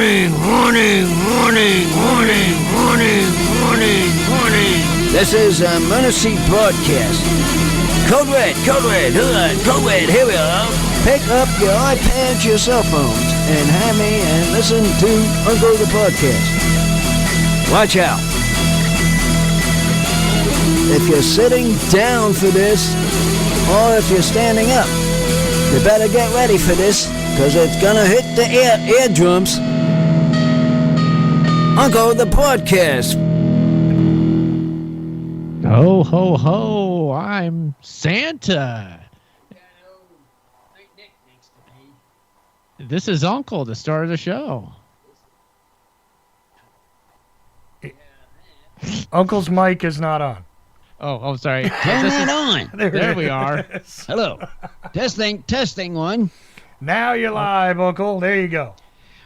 Warning, warning, warning, warning, warning, warning, warning. This is a emergency broadcast. Code Red, Code Red, Code Red, here we are. Pick up your iPads, your cell phones, and have me and listen to Uncle the Podcast. Watch out. If you're sitting down for this, or if you're standing up, you better get ready for this, because it's gonna hit the eardrums. Uncle the Podcast. Ho, ho, ho, I'm Santa. This is Uncle, the star of the show. Uncle's mic is not on. Oh, sorry. Turn that on. There we are. Hello. Testing one. Now you're live, Uncle. There you go.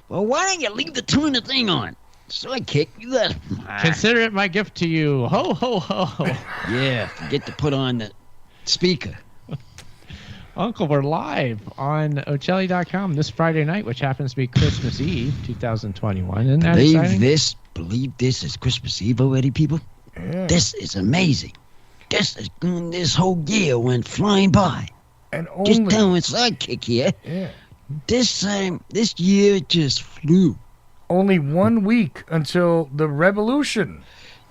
Well, why don't you leave the thing on? Sidekick, you got. Consider it my gift to you. Ho, ho, ho. Yeah, forget to put on the speaker. Uncle, we're live on Ocelli.com this Friday night, which happens to be Christmas Eve, 2021. Isn't that exciting? Believe this is Christmas Eve already, people? Yeah. This is amazing. This whole year went flying by. And only, Just telling Sidekick here. yeah, This year just flew. only 1 week until the revolution.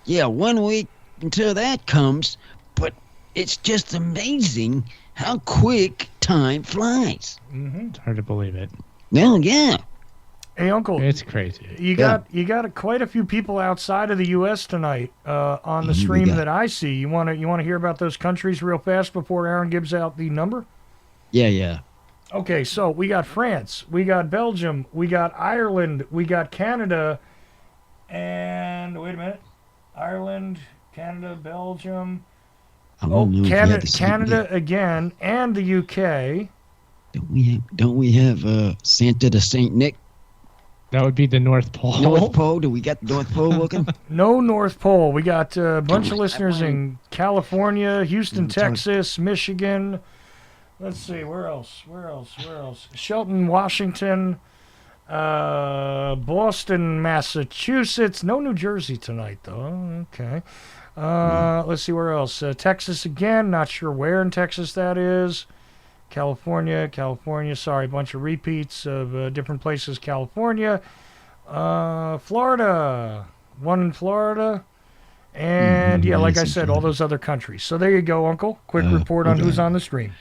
Yeah, 1 week until that comes, but it's just amazing how quick time flies. Mm-hmm. It's hard to believe it. Well, yeah. Hey, Uncle, It's crazy. you got quite a few people outside of the U.S. tonight on the stream that I see. You want to hear about those countries real fast before Aaron gives out the number? Yeah. Okay, so we got France, we got Belgium, we got Ireland, we got Canada, and wait a minute, Ireland, Canada, Belgium, Canada again, and the UK. Don't we have Santa the Saint Nick? That would be the North Pole. North Pole? Do we got the North Pole looking? No North Pole. We got a bunch of listeners in California, Houston, Texas, Michigan. Let's see, where else? Shelton, Washington, Boston, Massachusetts. No New Jersey tonight, though. Okay. Let's see, where else? Texas again. Not sure where in Texas that is. California. Sorry, a bunch of repeats of different places. California. Florida. One in Florida. And, like I said, all those other countries. So there you go, Uncle. Quick report on who's on the stream.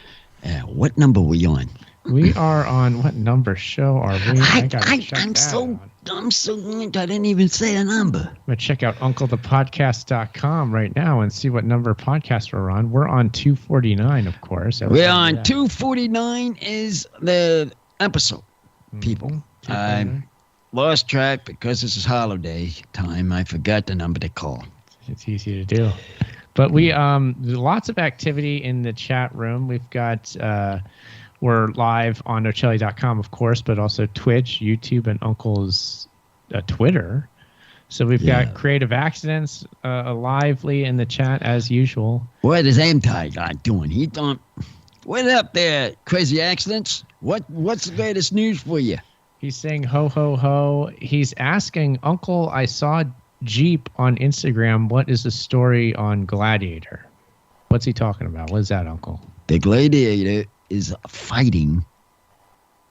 What number are we on? We are on what number show are we? I'm so I didn't even say a number. I'm going to check out UncleThePodcast.com right now and see what number podcast we're on. We're on 249, of course. We're on 249 is the episode, people. I lost track because this is holiday time. I forgot the number to call. It's easy to do. But we lots of activity in the chat room. We've got we're live on Ocelli.com, of course, but also Twitch, YouTube, and Uncle's Twitter. So we've got Creative Accidents lively in the chat as usual. What is anti guy doing? He don't. What up there, Crazy Accidents? What's the latest news for you? He's saying ho ho ho. He's asking Uncle. I saw Jeep on Instagram. What is the story on Gladiator? What's he talking about? What is that, Uncle? The Gladiator is fighting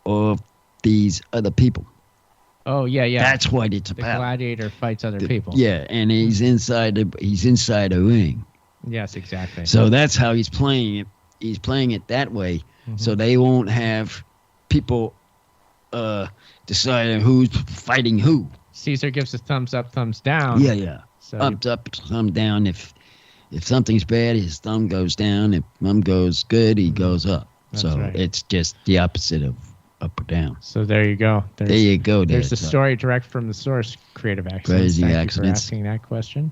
of these other people. Oh yeah. That's what it's the about. Gladiator fights other people. Yeah, and he's inside the ring. Yes, exactly. So that's how he's playing it. He's playing it that way, so they won't have people deciding who's fighting who. Caesar gives a thumbs up, thumbs down. Yeah. So up, thumb down. If something's bad, his thumb goes down. If thumb goes good, he goes up. That's so right. It's just the opposite of up or down. So there you go. There you go. There's the story direct from the source, Creative Accidents. Crazy Thank Accidents. you for asking that question.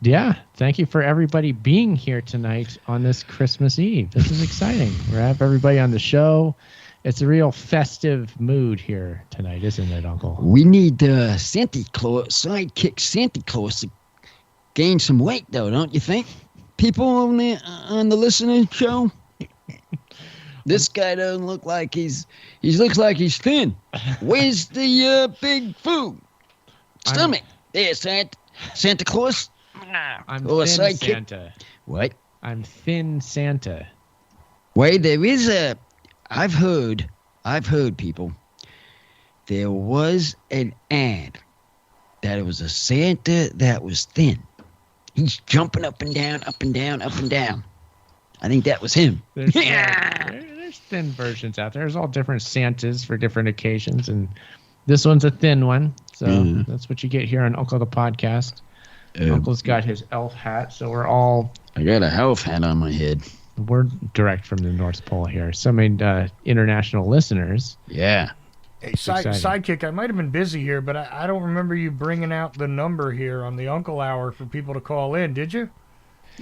Yeah. Thank you for everybody being here tonight on this Christmas Eve. This is exciting. We have everybody on the show. It's a real festive mood here tonight, isn't it, Uncle? We need sidekick Santa Claus to gain some weight, though, don't you think? People on the listening show. This guy doesn't look like he looks like he's thin. Where's the big food? Stomach. There, Santa Claus. I'm Or thin sidekick. Santa. What? I'm thin Santa. Wait, there is I've heard people. There was an ad that it was a Santa that was thin. He's jumping up and down, up and down, up and down. I think that was him. There's thin versions out there. There's all different Santas for different occasions, and this one's a thin one. So that's what you get here on Uncle the Podcast. Uncle's got his elf hat, so I got a elf hat on my head. We're direct from the North Pole here. So many international listeners. Yeah. Hey, sidekick, I might have been busy here, but I don't remember you bringing out the number here on the Uncle Hour for people to call in, did you?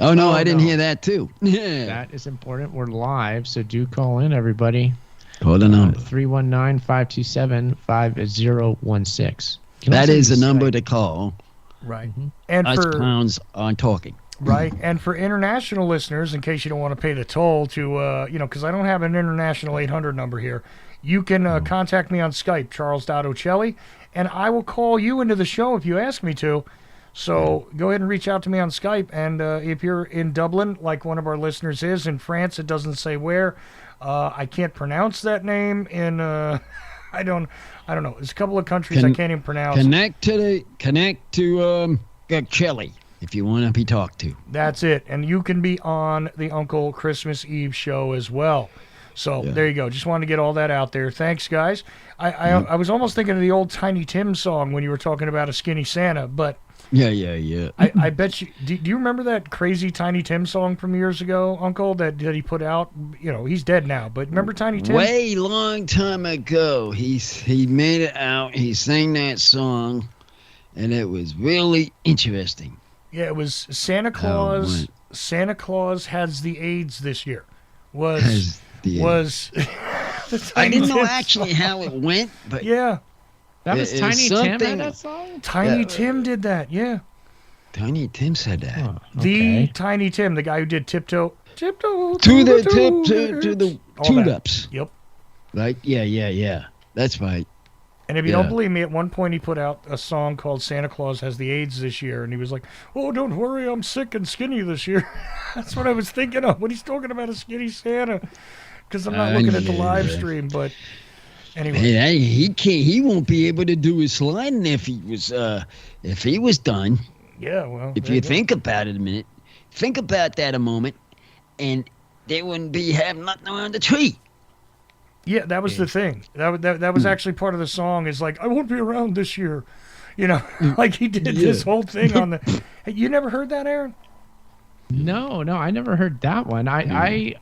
Oh, no, I didn't hear that, too. That is important. We're live, so do call in, everybody. Call the number. 319-527-5016. That is the number to call. Right. Mm-hmm. And Us for clowns aren't talking. Right. And for international listeners, in case you don't want to pay the toll to, because I don't have an international 800 number here, you can contact me on Skype, charles.ocelli, and I will call you into the show if you ask me to. So go ahead and reach out to me on Skype. And if you're in Dublin, like one of our listeners is, in France, it doesn't say where. I can't pronounce that name. In I don't know. There's a couple of countries I can't even pronounce. Connect to Chelly if you want to be talked to. That's it. And you can be on the Uncle Christmas Eve show as well. So there you go. Just wanted to get all that out there. Thanks, guys. I was almost thinking of the old Tiny Tim song when you were talking about a skinny Santa, but Yeah. I bet you. Do you remember that crazy Tiny Tim song from years ago, Uncle, that he put out? You know, he's dead now, but remember Tiny Tim? Way long time ago, he made it out. He sang that song, and it was really interesting. Yeah, it was Santa Claus. Santa Claus has the AIDS this year. Was I didn't know actually how it went, but yeah. That was Tiny Tim in that song? Tiny Tim did that, yeah. Tiny Tim said that. Oh, The Tiny Tim, the guy who did Tiptoe to the tulips. Yep. Right? Yeah. That's right. And if you don't believe me, at one point he put out a song called Santa Claus Has the AIDS This Year, and he was like, "Oh, don't worry, I'm sick and skinny this year." That's what I was thinking of when he's talking about a skinny Santa, because I'm not looking at the live stream, but anyway. Hey, he won't be able to do his sliding if he was done. Yeah, well. If you think about it a minute, think about that a moment, and they wouldn't have nothing around the tree. Yeah, that was the thing. That was actually part of the song. Is like, I won't be around this year, like he did this whole thing on the. Hey, you never heard that, Aaron? No, I never heard that one. I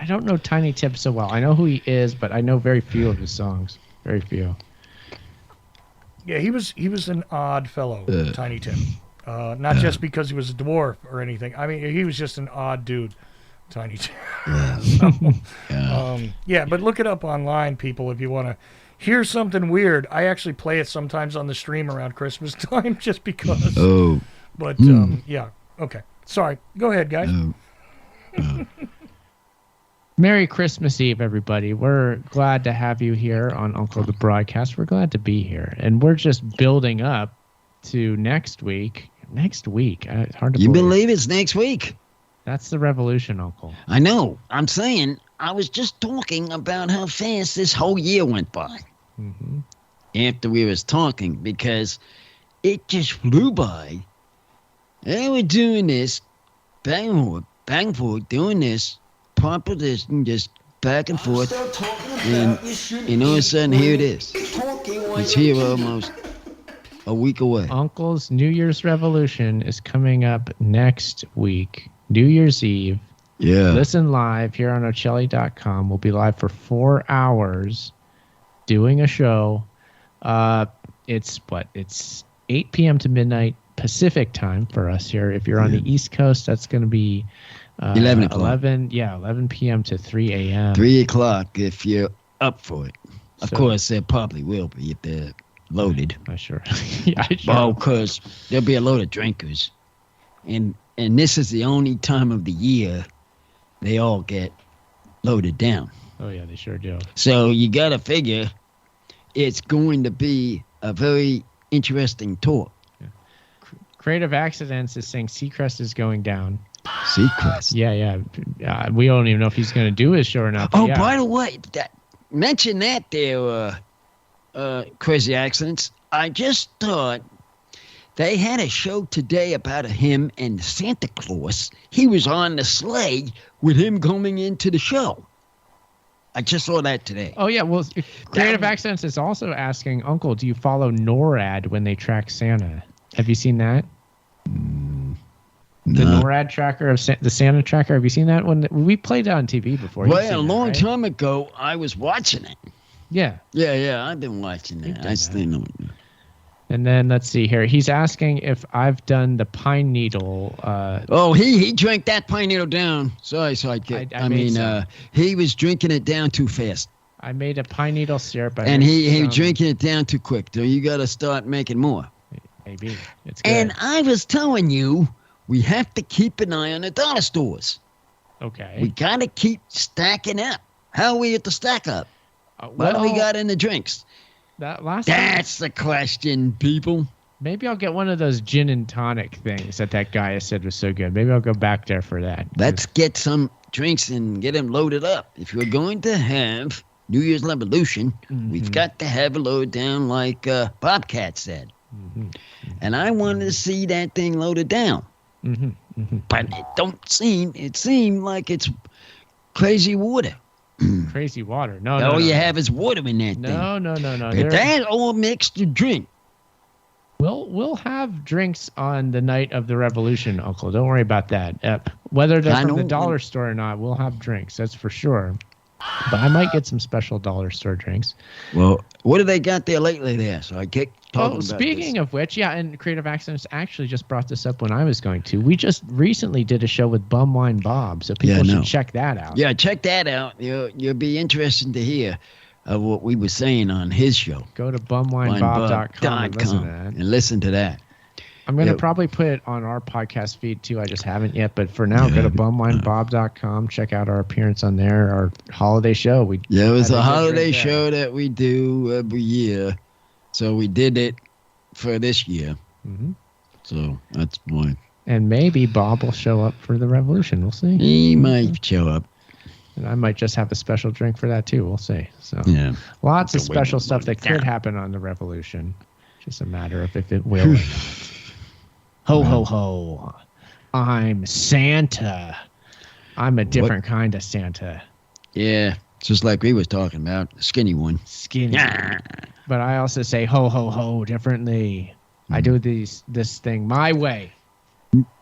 don't know Tiny Tim so well. I know who he is, but I know very few of his songs. Very few. Yeah, he was an odd fellow, Tiny Tim. Not just because he was a dwarf or anything. I mean, he was just an odd dude, Tiny Tim. But look it up online, people, if you want to hear something weird. I actually play it sometimes on the stream around Christmas time just because. Oh. But, yeah. Okay. Sorry. Go ahead, guys. Merry Christmas Eve, everybody. We're glad to have you here on Uncle the Broadcast. We're glad to be here. And we're just building up to next week. It's hard to believe. You believe it's next week? That's the revolution, Uncle. I know. I'm saying, I was just talking about how fast this whole year went by. Mm-hmm. After we was talking, because it just flew by. They were doing this, bang forth, doing this, proposition, just back and forth, and all of a sudden, here it is. It's here almost a week away. Uncle's New Year's Revolution is coming up next week, New Year's Eve. Yeah. Listen live here on Ocelli.com. We'll be live for 4 hours doing a show. It's 8 p.m. to midnight Pacific time for us here. If you're on the East Coast, that's going to be 11 o'clock. 11 p.m. to 3 a.m. 3 o'clock if you're up for it. Of course, there probably will be if they're loaded. I'm sure. Yeah, sure. Well, because there'll be a load of drinkers. And this is the only time of the year they all get loaded down. Oh yeah, they sure do. So you got to figure it's going to be a very interesting tour. Creative Accidents is saying Seacrest is going down. Seacrest. Yeah. We don't even know if he's going to do his show or not. Oh, yeah. by the way, mention that there, Crazy Accidents. I just thought they had a show today about him and Santa Claus. He was on the sleigh with him coming into the show. I just saw that today. Oh, yeah. Well, Creative Accidents is also asking, Uncle, do you follow NORAD when they track Santa? Have you seen that? The NORAD tracker of the Santa tracker. Have you seen that one? We played it on TV before. Well, a long time ago, I was watching it. Yeah. Yeah. I've been watching that. I still know it. And then let's see here. He's asking if I've done the pine needle. He drank that pine needle down. Sorry, kid. I mean, he was drinking it down too fast. I made a pine needle syrup. And he was drinking it down too quick. So you got to start making more. Maybe. It's good. And I was telling you, we have to keep an eye on the dollar stores. Okay. We got to keep stacking up. How are we at the stack up? What do we got in the drinks? That's the question, people. Maybe I'll get one of those gin and tonic things that guy said was so good. Maybe I'll go back there for that. Let's get some drinks and get them loaded up. If we're going to have New Year's Revolution, we've got to have a load down like Bobcat said. And I wanted to see that thing loaded down. But it seemed like it's crazy water. Crazy water. No. All you have is water in that thing. No. If that all mixed to drink. We'll have drinks on the night of the revolution, Uncle. Don't worry about that. Whether they're from the dollar store or not, we'll have drinks. That's for sure. But I might get some special dollar store drinks. Well, what have they got there lately there? So I keep talking about speaking this. of which, and Creative Accidents actually just brought this up when I was going to. We just recently did a show with Bumwine Bob, so people should check that out. Yeah, check that out. You'll be interested to hear what we were saying on his show. Go to bumwinebob.com and listen to that. I'm going to probably put it on our podcast feed too. I just haven't yet. But for now, go to bumwinebob.com. Check out our appearance on there, our holiday show. It was a holiday show that we do every year. So we did it for this year. So that's why. And maybe Bob will show up for the revolution. We'll see. He might show up. And I might just have a special drink for that too. We'll see. So lots of special stuff that could happen on the revolution. Just a matter of if it will. Ho, ho, ho. I'm Santa. I'm a different kind of Santa. Yeah, just like we was talking about, the skinny one. Skinny. But I also say ho, ho, ho differently. I do this thing my way.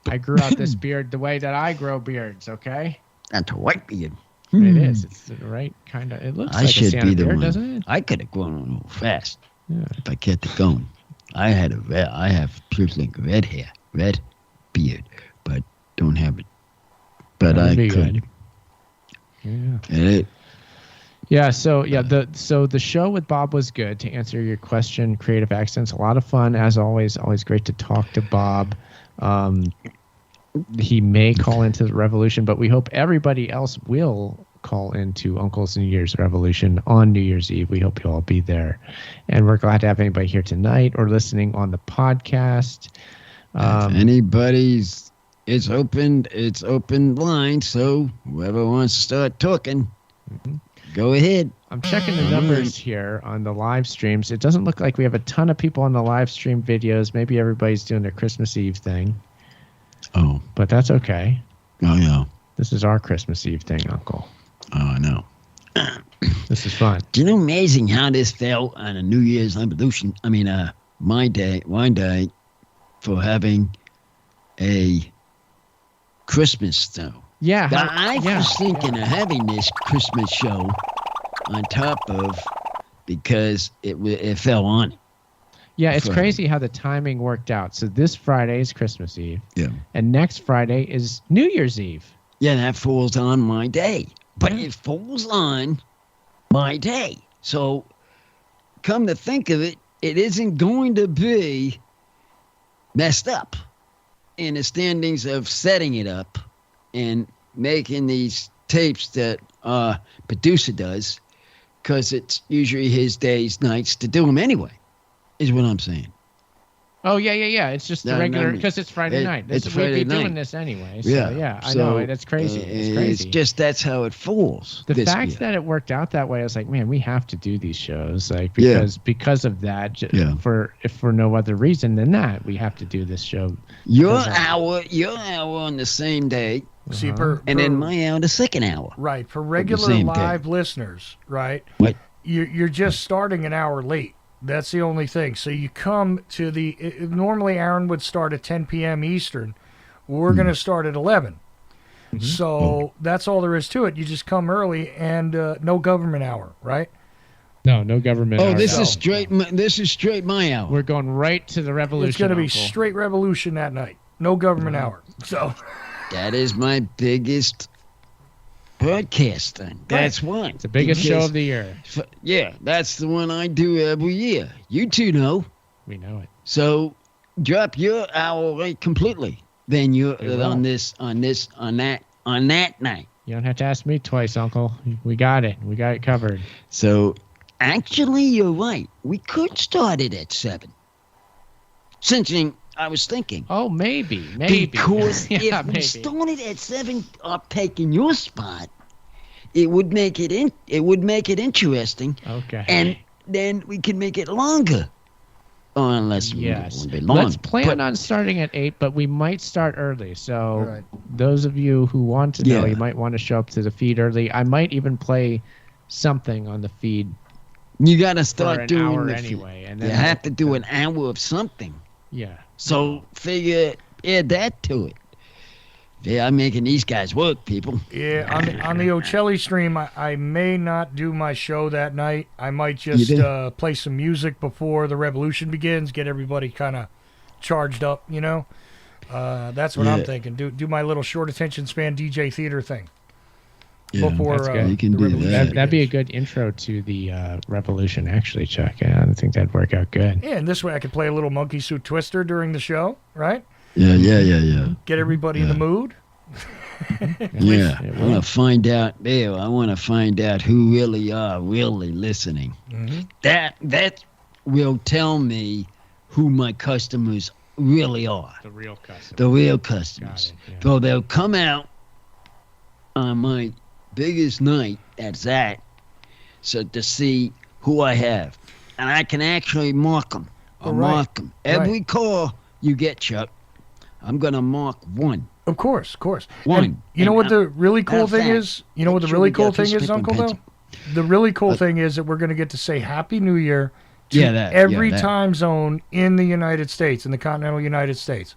I grew out this beard the way that I grow beards, okay? That's a white beard. It is. It's the right kind of... It looks like a Santa beard, doesn't it? I could have grown a little fast if I kept it going. I have purely red hair. Red beard, but don't have it. But That'd I could. Yeah. So the show with Bob was good. To answer your question, Creative Accents, a lot of fun as always. Always great to talk to Bob. He may call into the revolution, but we hope everybody else will call into Uncle's New Year's Revolution on New Year's Eve. We hope you'll all be there, and we're glad to have anybody here tonight or listening on the podcast. Anybody's, it's open line, so whoever wants to start talking, go ahead. I'm checking the numbers here on the live streams. It doesn't look like we have a ton of people on the live stream videos. Maybe everybody's doing their Christmas Eve thing. Oh. But that's okay. Oh, yeah. This is our Christmas Eve thing, Uncle. Oh, I know. This is fun. Do you know amazing how this fell on a New Year's Revolution? I mean, one day, for having a Christmas show. Yeah. I was thinking of having this Christmas show on top of, because it fell on it. Yeah, it's crazy how the timing worked out. So this Friday is Christmas Eve. Yeah. And next Friday is New Year's Eve. Yeah, that falls on my day. But it falls on my day. So come to think of it, it isn't going to be messed up in the standings of setting it up and making these tapes that producer does, because it's usually his days, nights to do them anyway, is what I'm saying. Oh yeah. It's just the No, regular no, because it's Friday night. it's Friday we'd be doing night. this anyway. So, yeah, I know that's crazy. It's crazy. It's just that's how it falls. The this fact year. that it worked out that way, I was like, man, we have to do these shows, like Yeah. because of that. Yeah. For no other reason than that, we have to do this show. Your hour on the same day, See, and then my hour the second hour. right, for regular same live day. listeners, right? What? You're just starting an hour late. That's the only thing. So you come to normally Aaron would start at 10 p.m. Eastern. We're going to start at 11. So that's all there is to it. You just come early and no government hour, right? No government. Oh, hour. this No. is straight. This is straight my hour. We're going right to the revolution. It's going to be Uncle. straight revolution that night. No government hour. So That is my biggest podcast thing. That's why. It's the biggest show of the year. Yeah, that's the one I do every year. You two know. We know it. So drop your hour rate completely. Then you're will. on that night. You don't have to ask me twice, Uncle. We got it. We got it covered. So actually, you're right. We could start it at 7. I was thinking. Oh, maybe. Because Yeah, if we maybe. started at 7, up taking your spot, it would make it interesting, Okay. and then we can make it longer. Oh, unless Yes. we long. Let's plan But- on starting at 8, but we might start early. So Right. those of you who want to know, Yeah. you might want to show up to the feed early. I might even play something on the feed You got to for start an doing hour the anyway. And You then have to do an hour of something. Yeah. So add that to it. Yeah, I'm making these guys work, people. yeah, on the Ocelli stream, I may not do my show that night. I might just You do? play some music before the revolution begins, get everybody kind of charged up, you know. That's what I'm Yeah. thinking. Do my little short attention span DJ theater thing Yeah, before that's good. You can the do revolution that. That'd be a begins. good intro to the revolution, actually, Chuck. Yeah, I think that'd work out good. Yeah, and this way I could play a little Monkey Suit Twister during the show, right? Yeah. Get everybody in the mood. Yeah, It I want to find out there. I want to find out who really are really listening. Mm-hmm. That will tell me who my customers really are. The real customer. The real customers. Got it, yeah. So they'll come out on my biggest night. That's that. So to see who I have, and I can actually mark them. I'll Right. mark them. Every call you get, Chuck, I'm gonna mark one. Of course. One. And you know And what the really cool matter of thing fact, is? You know what the make sure really we cool got thing this is, paper and Uncle Bill? pencil. The really cool thing is that we're going to get to say Happy New Year to Yeah, that- every yeah, that. time zone in the United States, in the continental United States.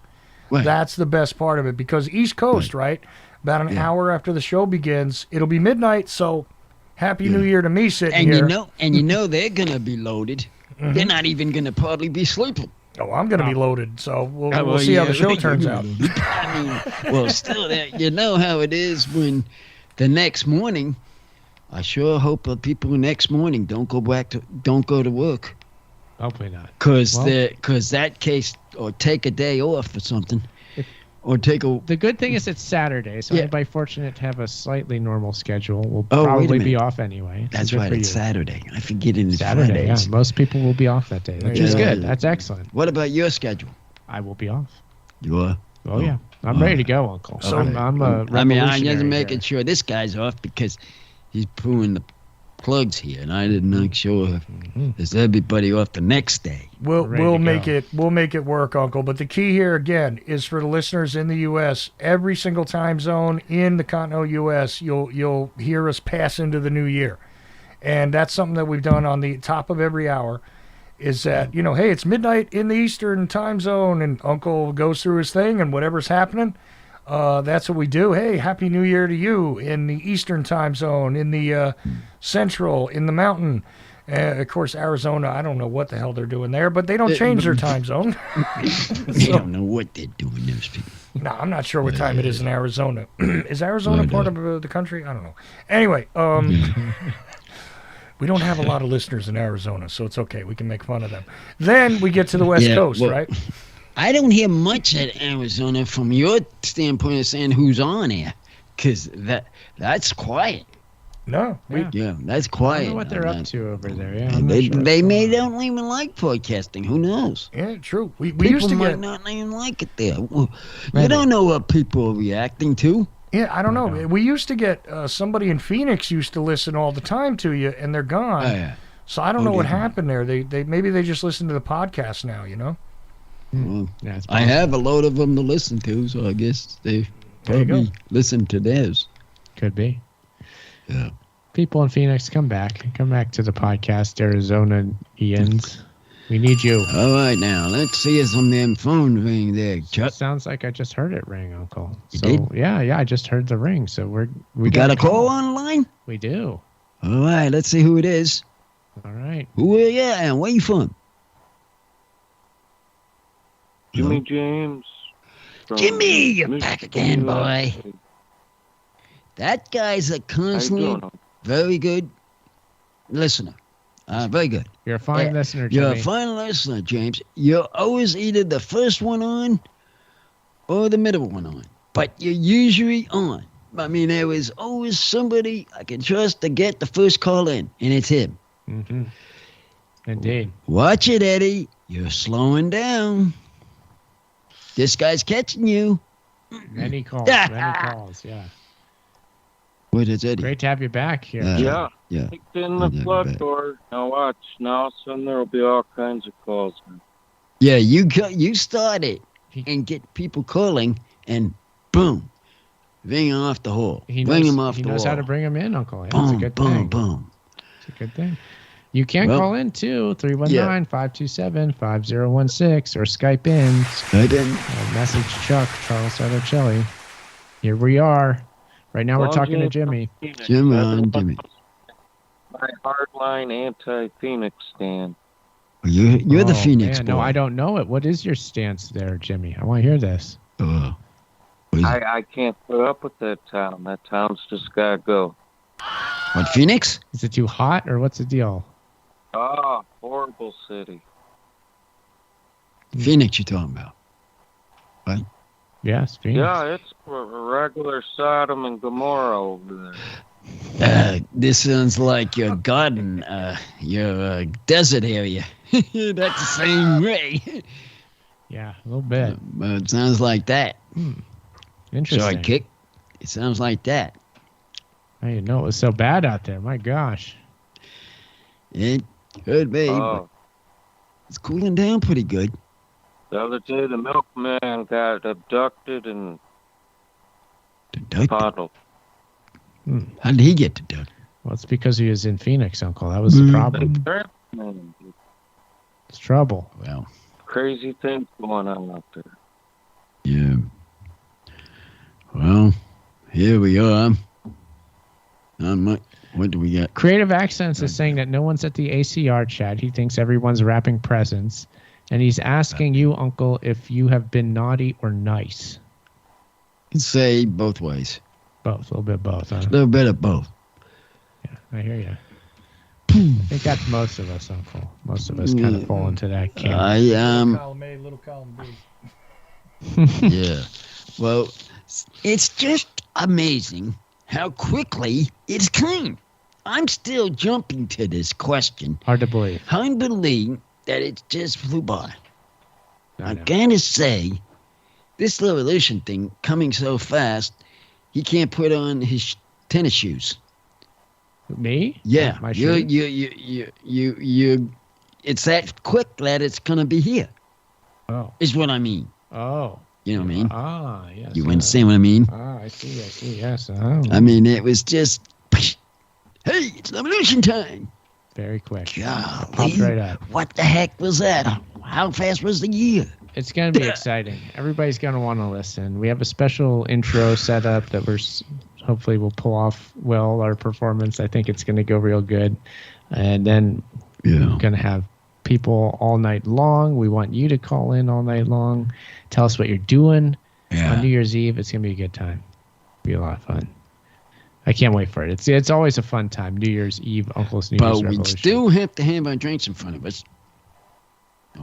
Right. That's the best part of it because East Coast, right? About an hour after the show begins, it'll be midnight. So Happy New Year to me sitting And here. you know they're gonna be loaded. Mm-hmm. They're not even gonna probably be sleeping. Oh, I'm going to be loaded. So we'll Oh, well, see how yeah, the show you're turns gonna out. be- I mean, well, still, you know how it is when the next morning. I sure hope that people next morning don't go to work, Hopefully not. cause Well- that case, or take a day off or something, or take a. The good thing is it's Saturday, so Yeah. anybody fortunate to have a slightly normal schedule will Oh, wait a probably be minute. off anyway. So That's good right. for It's you. Saturday. I forget it. It's Saturday, yeah. Fridays. Most people will be off that day, which is Yeah. good. That's excellent. What about your schedule? I will be off. You are. Oh, yeah. I'm ready to go, Uncle. So- I'm a I mean, I'm revolutionary just making here. sure this guy's off because he's pulling the plugs here, and I didn't make sure is everybody off the next day. We'll Ready we'll to make go. it work, Uncle. But the key here again is for the listeners in the U.S. Every single time zone in the continental U.S. You'll hear us pass into the new year, and that's something that we've done on the top of every hour. Is that hey, it's midnight in the Eastern time zone, and Uncle goes through his thing, and whatever's happening, that's what we do. Hey, Happy New Year to you in the Eastern time zone, in the Central, in the Mountain. Of course, Arizona, I don't know what the hell they're doing there, but they don't change their time zone. They don't know what they're doing, those people. No, I'm not sure what time it is in Arizona. Is Arizona part of the country? I don't know. Anyway, we don't have a lot of listeners in Arizona, so it's okay. We can make fun of them. Then we get to the West Yeah, Coast, well, right? I don't hear much at Arizona from your standpoint of saying who's on air. Because that's quiet. No. Yeah, that's I quiet. don't know what they're up to over there. Yeah, I'm And not they sure. they may don't even like podcasting. Who knows? Yeah, true. We People used to might get. not even like it there. You Maybe. don't know what people are reacting to. Yeah, I don't know. know. We used to get somebody in Phoenix used to listen all the time to you, and they're gone. Oh, yeah. So I don't Oh, know what yeah. happened there. They maybe they just listen to the podcast now. You know. Well, Yeah, it's I possible. have a load of them to listen to, so I guess they There you probably go. listen to theirs. Could be. Yeah. People in Phoenix, come back. Come back to the podcast, Arizona Ians. We need you. All right, now let's see some them phone ring there, Chuck. Sounds like I just heard it ring, Uncle. You So did? yeah, I just heard the ring. So We got a call online. We do. All right, let's see who it is. All right. Who are you and where you from? Jimmy James. from Jimmy, you're Michigan, back again, boy. USA. That guy's a How you constantly doing? very good listener. Very good. You're a fine Yeah, listener, You're Jimmy. a fine listener, James. You're always either the first one on or the middle one on. But you're usually on. I mean, there is always somebody I can trust to get the first call in, and it's him. Mm-hmm. Indeed. Watch it, Eddie. You're slowing down. This guy's catching you. Many calls. Many calls. Yeah. What is Eddie? Great to have you back here. Yeah, Yeah. kicked in the Yeah, flood bet. door. Now watch. Now soon there will be all kinds of calls. Yeah, you start it He- and get people calling, and boom, ring off the hole. He Bring knows, them off he the knows wall. how to bring them in, Uncle. Yeah, it's a Boom, good boom, thing. boom. It's a good thing. You can Well- call in too, 319-527-5016, or Skype in, I didn't. message Chuck, Charles Sartorcelli. Here we are. Right now we're Well, talking to Jimmy, Jimmy. Jimmy That's on Jimmy. My hardline anti-Phoenix stand. You're the Oh, Phoenix man, boy. No, I don't know it. What is your stance there, Jimmy? I want to hear this. What is it? I can't put up with that town. That town's just gotta go. What, Phoenix? Is it too hot, or what's the deal? Ah, horrible city. Phoenix you're talking about. Yes, Phoenix. Yeah, it's a regular Sodom and Gomorrah over there. This sounds like your garden, your desert area. That's the same way. Yeah, a little bit. It sounds like that. Interesting. Sorry, Kick. It sounds like that. I didn't know it was so bad out there. My gosh. It could be, but Oh, it's cooling down pretty good. the other day the milkman got abducted and Deducted. bottled. How did he get deducted? Well, it's because he was in Phoenix, Uncle. That was the problem. Man, It's trouble. Well, crazy things going on out there. yeah. Well, here we are. Not much. What do we got? Creative Accents is saying that no one's at the ACR chat. He thinks everyone's wrapping presents. And he's asking you, Uncle, if you have been naughty or nice. You can say both ways. Both. A little bit of both, huh? A little bit of both. Yeah, I hear you. I think that's most of us, Uncle. Most of us kind of fall into that camp. Column A, little column B. Yeah. Well, it's just amazing how quickly it's clean. I'm still jumping to this question. Hard to believe. Hard to believe that it just flew by. I I know. gotta say, this revolution thing coming so fast, he can't put on his tennis shoes. Me? Yeah, My you, shoes? you. It's that quick that it's gonna be here. Oh. Is what I mean. Oh. You know what I mean? Ah, yes. You understand what I mean? Ah, I see, yes. Oh, I mean, it was just, hey, it's revolution time. very quick. Golly, Popped right up. what the heck was that? How fast was the year? It's going to be exciting. Everybody's going to want to listen. We have a special intro set up that hopefully we'll pull off well our performance. I think it's going to go real good. And then Yeah. we're going to have people all night long. We want you to call in all night long. Tell us what you're doing on New Year's Eve. It's going to be a good time. Be a lot of fun. I can't wait for it. It's always a fun time. New Year's Eve, Uncle's New Year's But we Revolution. still have to have our drinks in front of us.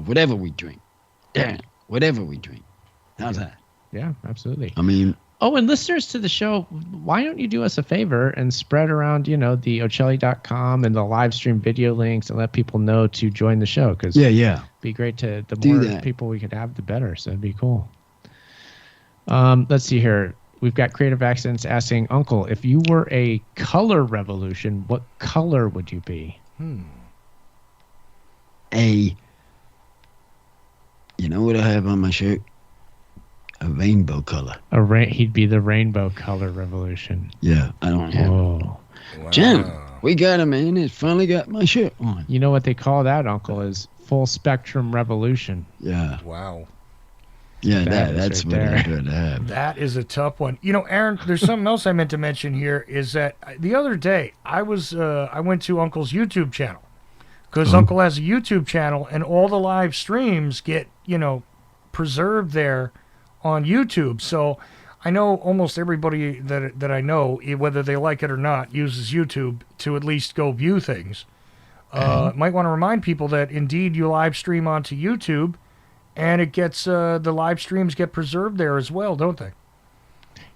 Whatever we drink. Yeah, whatever we drink. How's that? Yeah, absolutely. I mean, Oh, and listeners to the show, why don't you do us a favor and spread around, the Ocelli.com and the live stream video links and let people know to join the show? Because Yeah. be great the Do more that. people we could have, the better. So it'd be cool. Let's see here. We've got Creative Accents asking, Uncle, if you were a color revolution, what color would you be? You know what I have on my shirt? A rainbow color. He'd be the rainbow color revolution. Yeah, I don't have. Whoa. Wow. Jim, we got him, man. It finally got my shirt on. You know what they call that, Uncle, is full spectrum revolution. Yeah. Wow. Yeah, That is that's right what there. I could have. That is a tough one. Aaron, there's something else I meant to mention here is that the other day I went to Uncle's YouTube channel because Uncle has a YouTube channel and all the live streams get, preserved there on YouTube. So I know almost everybody that I know, whether they like it or not, uses YouTube to at least go view things. Might want to remind people that indeed you live stream onto YouTube, and it gets the live streams get preserved there as well, don't they?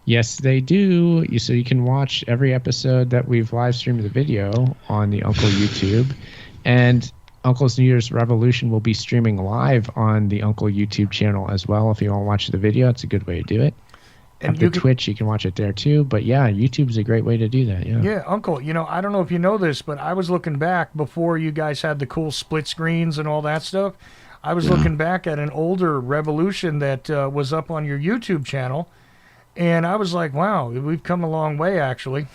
Yes, they do. So you can watch every episode that we've live streamed the video on the Uncle YouTube, and Uncle's New Year's Revolution will be streaming live on the Uncle YouTube channel as well. If you want to watch the video, it's a good way to do it. And the Twitch, you can watch it there too. But yeah, YouTube's a great way to do that. Yeah, Uncle, I don't know if you know this, but I was looking back before you guys had the cool split screens and all that stuff. I was looking back at an older Revolution that was up on your YouTube channel, and I was like, wow, we've come a long way, actually.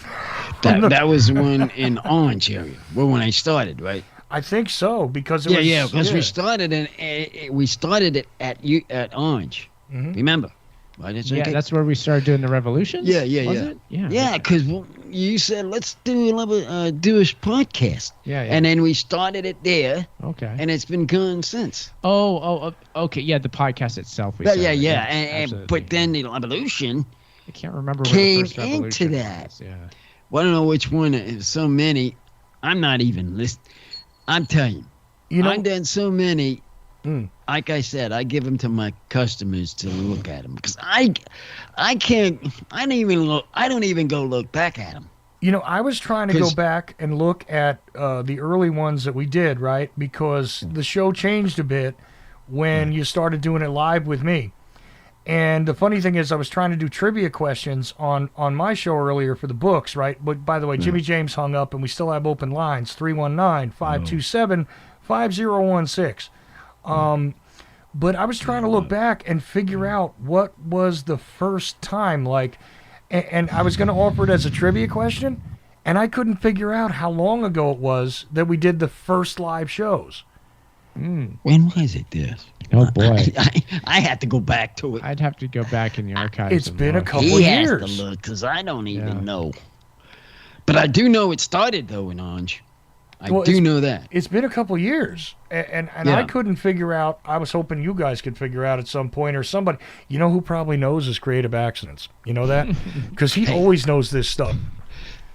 That was the one in Orange area. Well, when I started, right? I think so, because it was... because we started it at Orange. Remember? Right? That's where we started doing the Revolution. Yeah. Yeah, because you said let's do a podcast. Yeah. And then we started it there. Okay. And it's been going since. Okay. Yeah, the podcast itself. But then the Revolution I can't remember came where the first Revolution into that. was. Yeah. Well, I don't know which one. There's so many. I'm not even listening. I'm telling you, I've done so many. Like I said, I give them to my customers to look at them because I don't even go look back at them. I was trying to go back and look at the early ones that we did, right? Because the show changed a bit when you started doing it live with me. And the funny thing is, I was trying to do trivia questions on my show earlier for the books, right? But by the way, Jimmy James hung up, and we still have open lines, 319-527-5016. But I was trying to look back and figure out what was the first time, and I was going to offer it as a trivia question, and I couldn't figure out how long ago it was that we did the first live shows. When was it this? Oh boy, I had to go back to it. I'd have to go back in the archives. It's been a couple He years. has to look because I don't even know. But I do know it started though in Orange. I do know that. It's been a couple years, and I couldn't figure out. I was hoping you guys could figure out at some point, or somebody. You know who probably knows is Creative Accidents. You know that? Because he always knows this stuff.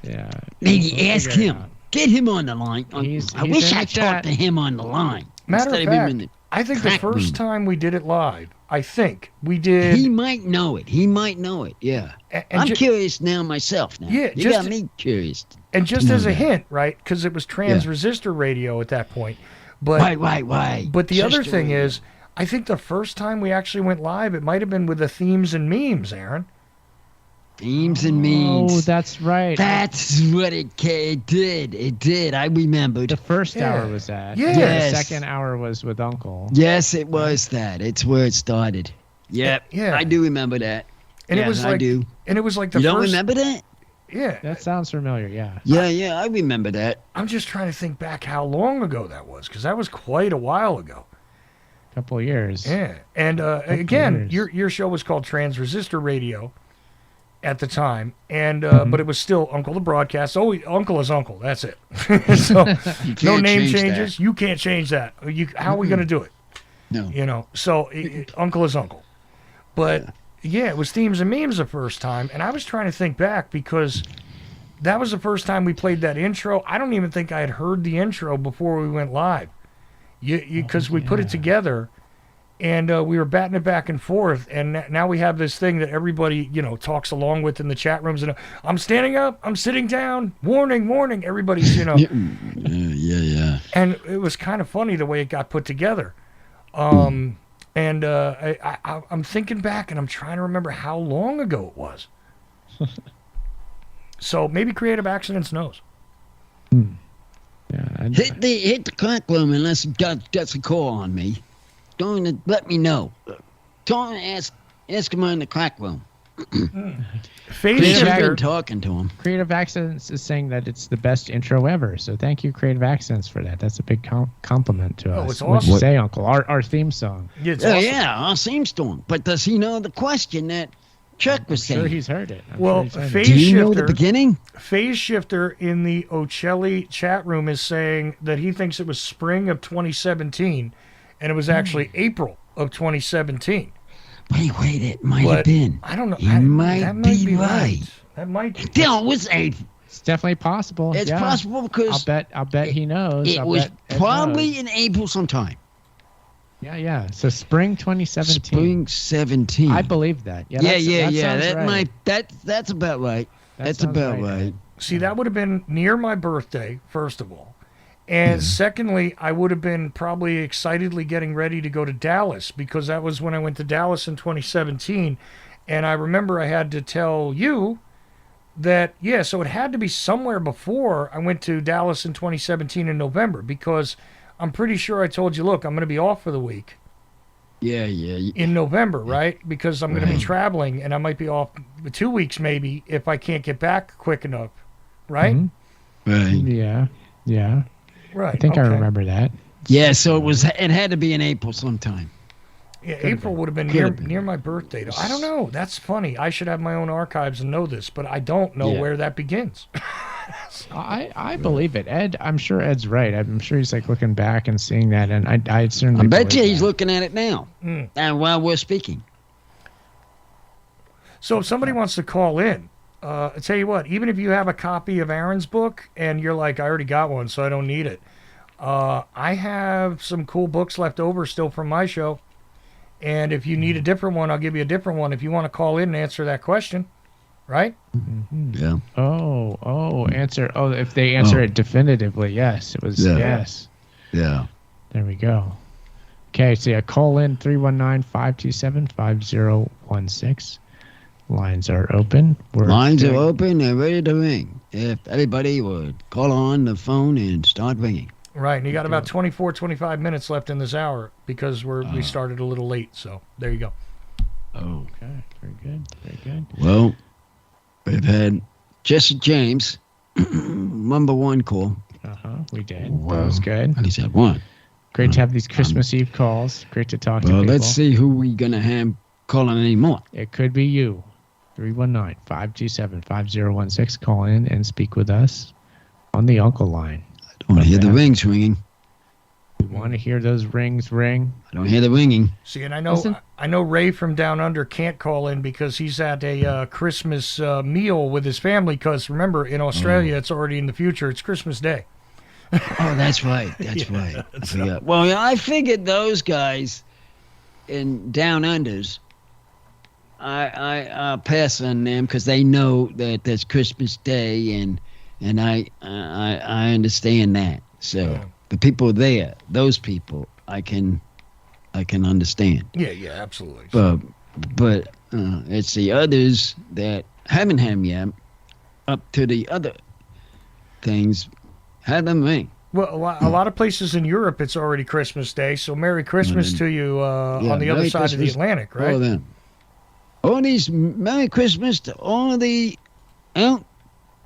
Yeah. Maybe ask him. Get him on the line. I He's wish in I the chat. talked to him on the line. Matter of instead him in fact, the I think the crack first room. time we did it live, I think we did. He might know it. Yeah. and I'm curious now myself. Now. Yeah, you just- got me curious. And just know as a that. hint, right? Because it was transistor radio at that point. But Why? But the other Sister thing radio. is, I think the first time we actually went live, it might have been with the themes and memes, Aaron. Themes and memes. Oh, that's right. That's what it did. It did. I remembered. The first Yeah. hour was that. Yes. The second hour was with Uncle. Yes, it was that. It's where it started. Yep. Yeah. I do remember that. And yes, it was like, I do. And it was like the You first. don't remember that? Yeah. That sounds familiar. Yeah. Yeah, I remember that. I'm just trying to think back how long ago that was, because that was quite a while ago. Couple of years. Yeah. And again, years. your show was called Transistor Radio at the time, and but it was still Uncle the Broadcast. Oh, Uncle is Uncle. That's it. So You no can't name change changes. You can't change that. How are we going to do it? No. So Uncle is Uncle. But yeah, it was themes and memes the first time, and I was trying to think back because that was the first time we played that intro. I don't even think I had heard the intro before we went live. Because we put it together, And we were batting it back and forth, and now we have this thing that everybody, talks along with in the chat rooms. And I'm standing up, I'm sitting down, warning, warning. Everybody's, Yeah. And it was kind of funny the way it got put together. And I'm thinking back, and I'm trying to remember how long ago it was. So maybe Creative Accidents knows. Yeah, Hit the crack room unless you got a call on me. Don't let me know. Don't ask him in the crack room. Face I've Shifter, been talking to him. Creative Accidents is saying that it's the best intro ever. So thank you, Creative Accidents, for that. That's a big compliment to us. it's What'd you awesome. say, Uncle? Our theme song. Yeah, it's awesome. Yeah, our theme storm. But does he know the question that Chuck was I'm saying? sure he's heard it. Well, he's heard it. Phase Do you know the Shifter, beginning? Phase Shifter in the Ocelli chat room is saying that he thinks it was spring of 2017, and it was actually April of 2017. Wait, it might But have been. I don't know. He that might might be right. That might be. Still, it was April. It's definitely possible. It's yeah. possible because I'll bet he knows. it I'll was bet Ed probably knows. in April sometime. Yeah. So spring 2017. Spring 17. I believe that. Yeah. Yeah. sounds That right. might that's about right. That That's sounds about right. right. See, that would have been near my birthday, first of all. And secondly, I would have been probably excitedly getting ready to go to Dallas because that was when I went to Dallas in 2017. And I remember I had to tell you that, so it had to be somewhere before I went to Dallas in 2017 in November because I'm pretty sure I told you, look, I'm going to be off for the week Yeah. in November, right? Because I'm going to be Right. traveling and I might be off 2 weeks maybe if I can't get back quick enough, right? Mhm. Right. Yeah. Right. I think I okay. remember that. Yeah, so it had to be in April sometime. Yeah, April would have been near my birthday. I don't know. That's funny. I should have my own archives and know this, but I don't know Yeah. where that begins. I believe it. Ed, I'm sure Ed's right. I'm sure he's like looking back and seeing that, and I certainly I bet you believe he's that. looking at it now. And while we're speaking. So if somebody wants to call in, I tell you what, even if you have a copy of Aaron's book and you're like, I already got one, so I don't need it. I have some cool books left over still from my show. And if you need a different one, I'll give you a different one if you want to call in and answer that question. Right? Yeah. Answer. Oh, if they answer it definitively, yes. It was Yeah. yes. Yeah. There we go. Okay, so yeah, call in 319-527-5016. Lines are open. Lines are open and ready to ring. If everybody would call on the phone and start ringing. Right. And you got about 25 minutes left in this hour because we started a little late. So there you go. Oh. Okay, very good. Very good. Well, we've had Jesse James, number one call. We did. Wow. That was good. And he's had one. Great to have these Christmas Eve calls. Great to talk to Well, people. let's see who we going to have calling anymore. It could be you. 319-527-5016. Call in and speak with us on the Uncle line. I don't hear the rings ringing. We want to hear those rings ring. I don't hear the ringing. See, and I know Ray from Down Under can't call in because he's at a Christmas meal with his family. Because remember, in Australia, it's already in the future. It's Christmas Day. Oh, that's right. That's right. I forgot. Well, yeah, I figured those guys in Down Unders, I pass on them because they know that that's Christmas Day, and I understand that. So the people there, those people, I can understand. Yeah, absolutely. But it's the others that haven't had them yet, up to the other things, have them ring. Well, a lot of places in Europe, it's already Christmas Day. So Merry Christmas to you on the other Merry side of the Christmas Atlantic, All right? of them. All these Merry Christmas to all the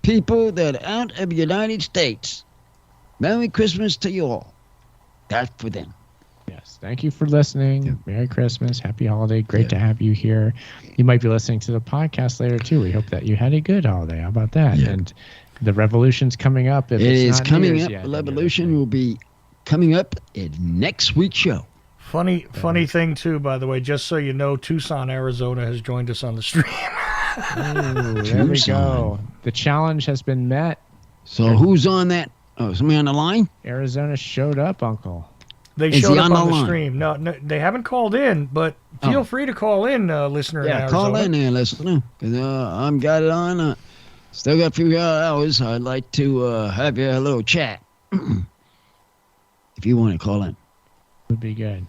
people that are out of the United States. Merry Christmas to you all. That's for them. Yes. Thank you for listening. Yeah. Merry Christmas. Happy holiday. Great to have you here. You might be listening to the podcast later, too. We hope that you had a good holiday. How about that? Yeah. And the revolution's coming up. If It it's is not coming New Year's up. yet, The then you're revolution listening. will be coming up in next week's show. Funny thing, too, by the way, just so you know, Tucson, Arizona has joined us on the stream. Ooh, there we go. Tucson. The challenge has been met. So who's on that? Oh, somebody on the line? Arizona showed up, Uncle. They Is showed he up on the on the line? stream. No, they haven't called in, but feel free to call in, listener in Yeah, Arizona. call in there, listener. Because I'm got it on. Still got a few hours. I'd like to have you a little chat. If you want to call in. Would be good.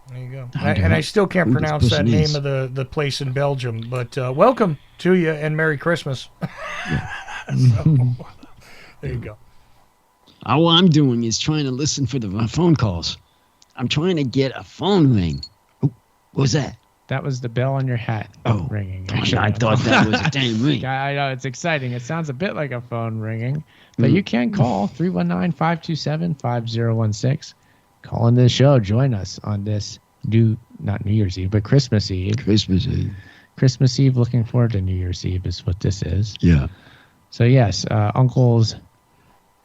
There you go. I don't And I know still can't who this pronounce that person name is. of the place in Belgium, but welcome to you and Merry Christmas. So, there you go. All I'm doing is trying to listen for the phone calls. I'm trying to get a phone ring. Oh, what was that? That was the bell on your hat ringing. I thought that was a damn ring. I know, it's exciting. It sounds a bit like a phone ringing, but you can call 319-527-5016. Call in this show. Join us on this not New Year's Eve, but Christmas Eve. Christmas Eve. Christmas Eve. Looking forward to New Year's Eve is what this is. Yeah. So yes, Uncle's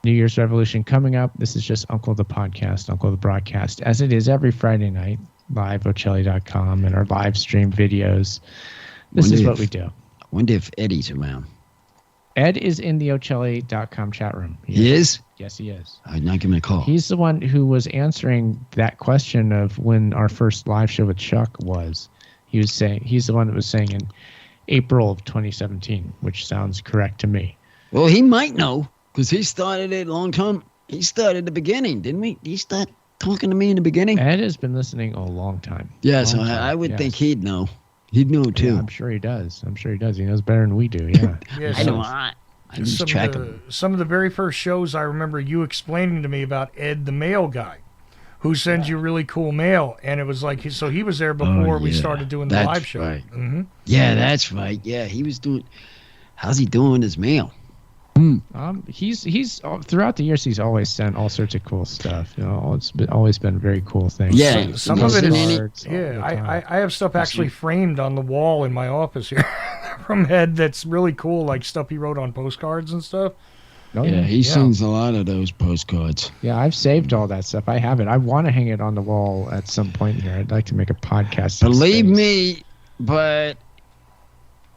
New Year's Revolution coming up. This is just Uncle the podcast, Uncle the broadcast, as it is every Friday night, live Ocelli.com and our live stream videos. This is what we do. I wonder if Eddie's around. Ed is in the Ocelli.com chat room. He is? Yes, he is. I'd not give him a call. He's the one who was answering that question of when our first live show with Chuck was. He's the one that was saying in April of 2017, which sounds correct to me. Well, he might know because he started it a long time. He started the beginning, didn't he? Did he start talking to me in the beginning? Ed has been listening a long time. Yeah, so Long time, I would yes. think he'd know. He'd know too. Yeah, I'm sure he does. He knows better than we do. Yeah. Yeah, I know. I lose track of him. Some of the very first shows I remember you explaining to me about Ed the mail guy who sends you really cool mail, and it was like he was there before we started doing the That's live show. right. Mm-hmm. Yeah, that's right. Yeah, he was doing. How's he doing his mail? He's throughout the years he's always sent all sorts of cool stuff. It's always been very cool things. Yeah, Some of it is. Cards all the Yeah, time. I have stuff actually framed on the wall in my office here from Ed that's really cool, like stuff he wrote on postcards and stuff. Oh, Yeah, he sends a lot of those postcards. Yeah, I've saved all that stuff. I have it. I want to hang it on the wall at some point here. I'd like to make a podcast. Believe me, but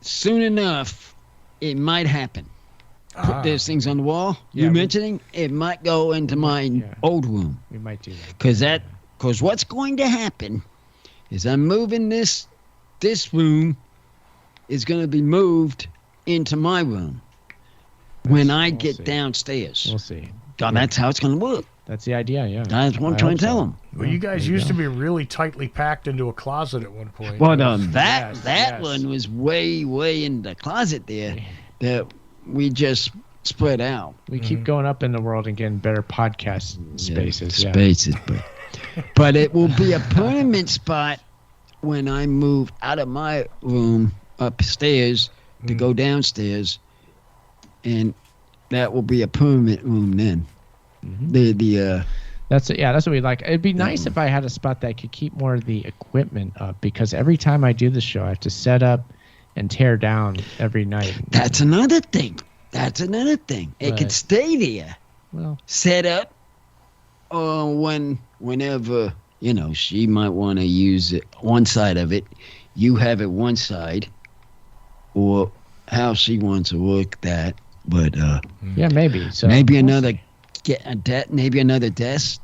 soon enough, it might happen. Put those things on the wall. Yeah, You're mentioning it might go into my old room. We might do that. Because what's going to happen is I'm moving this room is going to be moved into my room when I get downstairs. We'll see. God, that's how it's going to work. That's the idea, yeah. That's what I'm trying to tell them. Well, you guys used to be really tightly packed into a closet at one point. Well, that Yes. one was way in the closet there that we just spread out. We keep going up in the world and getting better podcast spaces. Yeah. Spaces, but it will be a permanent spot when I move out of my room upstairs to go downstairs, and that will be a permanent room then. That's what we like. It'd be nice if I had a spot that I could keep more of the equipment up, because every time I do the show, I have to set up and tear down every night. That's another thing. It could stay there, Well, set up, whenever she might want to use it, one side of it, you have it one side, or how she wants to work that. But yeah, maybe. So maybe we'll another see. maybe another desk.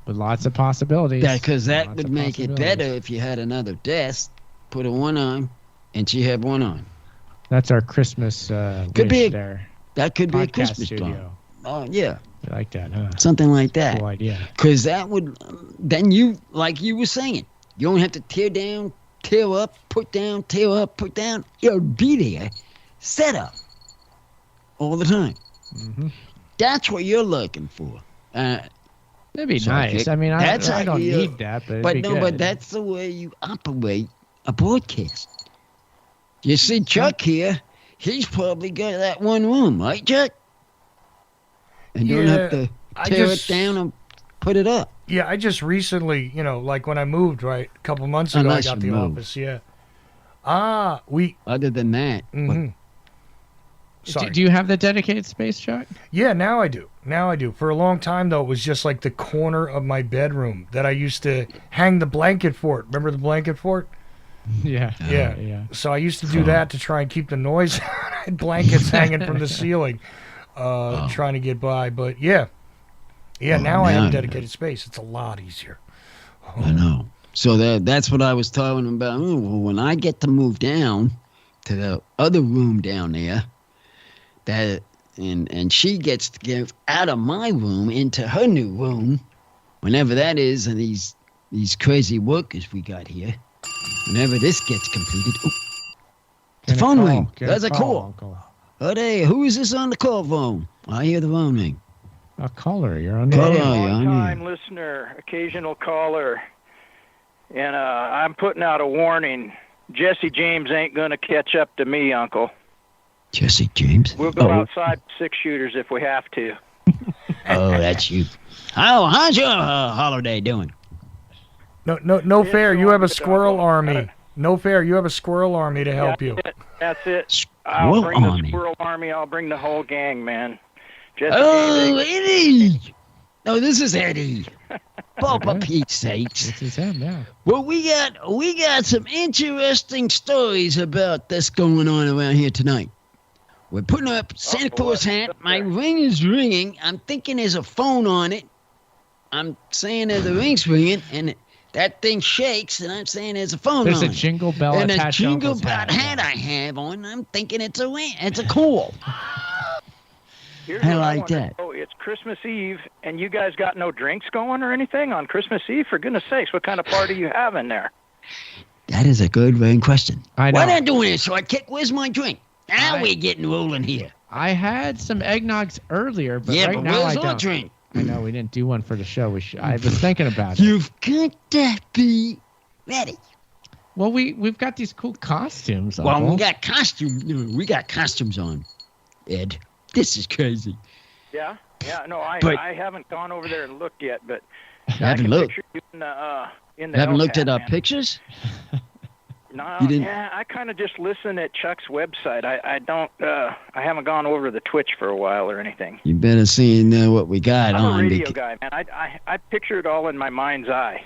With lots of possibilities. Because that Lots would of make it possibilities. better if you had another desk. Put a one on, and she had one on. That's our Christmas Could be wish a- there. That could be a Podcast Christmas studio. song. Oh yeah, You like that, huh? something like that. Cool idea. Because that would, then you, like you were saying, you don't have to tear down, tear up, put down, tear up, put down. You'll be there, set up, all the time. Mm-hmm. That's what you're looking for. That'd be So nice. I mean, that's I how don't you- need that, but it'd But be no, good. but that's the way you operate a broadcast. You see Chuck here, he's probably got that one room, right, Chuck? And you don't have to I tear just- it down and put it up. Yeah, I just recently, like when I moved, right, a couple months ago, I Unless got you the moved. office. Yeah. We. Other than that, Mm-hmm. Sorry. Do you have the dedicated space, Chuck? Yeah, now I do. For a long time, though, it was just like the corner of my bedroom that I used to hang the blanket fort. Remember the blanket fort? Yeah. Yeah. So I used to do that to try and keep the noise out. I had blankets hanging from the ceiling, trying to get by. But yeah, Yeah, Oh, now I have now- dedicated space. It's a lot easier. I know. So that's what I was talking about. Oh, well, when I get to move down to the other room down there, and she gets to get out of my room into her new room, whenever that is, and these crazy workers we got here, whenever this gets completed. Oh, the phone ring. There's a call. Uncle. Oh, hey, who is this on the call phone? I hear the phone ring. A caller. You're on the Caller. air. yeah, I know. Long-time listener, occasional caller, and I'm putting out a warning. Jesse James ain't going to catch up to me, Uncle. Jesse James? We'll go outside 6-shooters if we have to. Oh, that's you. How's your holiday doing? No fair. You have a It's squirrel Uncle. army. No fair. You have a squirrel army to help you. That's it. Squirrel I'll bring army. the squirrel army. I'll bring the whole gang, man. Jesse Oh, James. Eddie! No, this is Eddie. For Pete's sakes. This is him, yeah. Well, we got some interesting stories about this going on around here tonight. We're putting up Santa Claus hat. My ring is ringing. I'm thinking there's a phone on it. I'm saying that the ring's ringing, and that thing shakes, and I'm saying there's a phone There's on a it. jingle bell And a attached to jingle Uncle's bell hat I have on. I'm thinking it's a ring. It's a call. Here's I what like want to that. know. It's Christmas Eve, and you guys got no drinks going or anything on Christmas Eve? For goodness sakes, what kind of party you have in there? That is a good ring question. I know. Why not doing this, Sidekick? Where's my drink? Now I- we're getting rolling here. I had some eggnogs earlier, but Yeah, right but now I where's our don't. drink? I know we didn't do one for the show. I was thinking about it. You've got to be ready. Well, we've got these cool costumes. Well, Uncle. we got costumes on, Ed. This is crazy. Yeah? Yeah, no, But- I haven't gone over there and looked yet, but I Haven't can looked. picture you in the Haven't elk looked hat, at our man. pictures? No, You didn't- yeah, I kind of just listen at Chuck's website. I don't, I haven't gone over to the Twitch for a while or anything. You better see what we got I'm a on. radio guy, man. I picture it all in my mind's eye.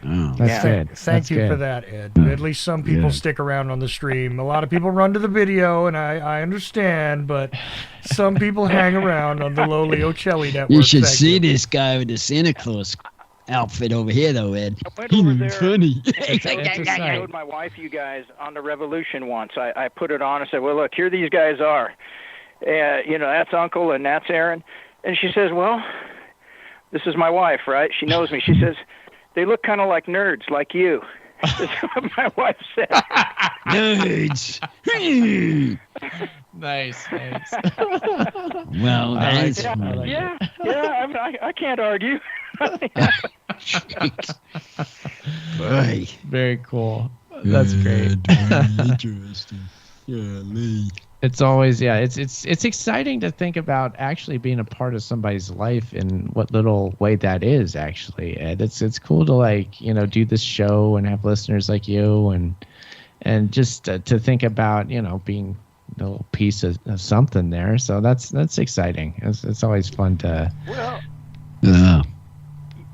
Oh. That's Yeah. good. Thank That's you good. for that, Ed. At least some people Yeah. stick around on the stream. A lot of people run to the video, and I understand, but some people hang around on the lowly Ocelli network. You should Thank see you. this guy with the Santa Claus outfit over here, though, Ed. I went He's over there. funny. It's a I sight. showed my wife you guys on the Revolution once. I put it on and said, well, look, here these guys are. That's Uncle and that's Aaron. And she says, well, this is my wife, right? She knows me. She says, they look kind of like nerds, like you. That's what my wife said. Nerds. Nice. Well, that's I funny. like Yeah, I can't argue. Boy. Very cool. That's great. Interesting. Yeah, Lee. It's always it's exciting to think about actually being a part of somebody's life in what little way that is actually. And it's cool to do this show and have listeners like you and just to think about being a little piece of something there. So that's exciting. It's always fun to. Well, Yeah.